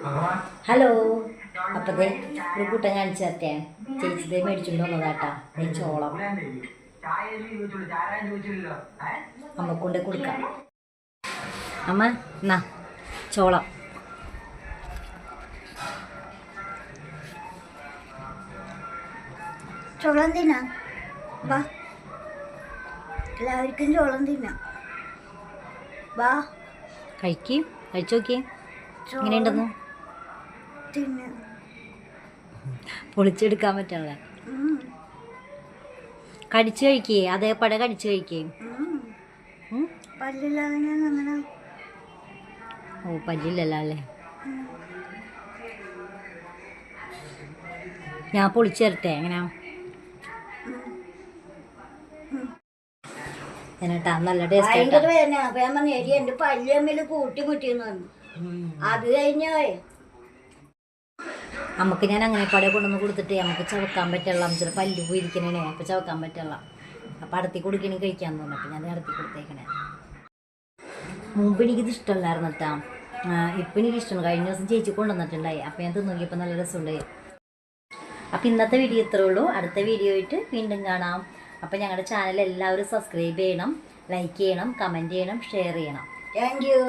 Hello, അപ്പോൾ ഒരു കൂട്ടം കാണിച്ചു തരട്ടെ. ചേച്ചി മേടിച്ചുകൊണ്ട് വന്നതാട്ടാ ഈ ചോളം. അമ്മ കൊണ്ട് കൊടുക്കാം. അമ്മ എന്നാ ചോളം. ചോളം തിന്നാം. വാ, എല്ലാവർക്കും ചോളം തിന്നാം. വാ കഴിച്ചു നോക്കിയേ എങ്ങനെയുണ്ടെന്ന്. പൊളിച്ചെടുക്കാൻ പറ്റണല്ലേ. കടിച്ചു കഴിക്കേ, അതേപടെ കടിച്ചു കഴിക്കേ. ഓ, പല്ലില്ലല്ലോ അല്ലേ. ഞാൻ പൊളിച്ചു തരട്ടെ എങ്ങനെയാ എന്നിട്ടാ. നല്ല ടേസ്റ്റ്. എന്റെ പല്ല് തമ്മിൽ കൂട്ടിമുട്ടിയെന്ന് പറഞ്ഞു. അത് കഴിഞ്ഞോ നമുക്ക് ഞാൻ അങ്ങനെ പട കൊണ്ടുവന്ന് കൊടുത്തിട്ട് നമുക്ക് ചവക്കാൻ പറ്റുള്ള ചില പല്ല് പോയിരിക്കണേ. അപ്പം ചവക്കാൻ പറ്റുള്ള അപ്പം അടത്തി കൊടുക്കണേ കഴിക്കാൻ തോന്നുന്നു. അപ്പം ഞാൻ അടത്തി കൊടുത്തേക്കണേ. മുമ്പ് എനിക്കിത് ഇഷ്ടമല്ലായിരുന്നു കേട്ടോ. ഇപ്പം എനിക്ക് ഇഷ്ടമാണ്. കഴിഞ്ഞ ദിവസം ചേച്ചി കൊണ്ടുവന്നിട്ടുണ്ടായി. അപ്പം ഞാൻ തിന്നോക്കിയപ്പോൾ നല്ല രസമുണ്ടായി. അപ്പം ഇന്നത്തെ വീഡിയോ ഇത്രേ ഉള്ളൂ. അടുത്ത വീഡിയോ ആയിട്ട് വീണ്ടും കാണാം. അപ്പം ഞങ്ങളുടെ ചാനൽ എല്ലാവരും സബ്സ്ക്രൈബ് ചെയ്യണം, ലൈക്ക് ചെയ്യണം, കമൻറ്റ് ചെയ്യണം, ഷെയർ ചെയ്യണം. Thank you.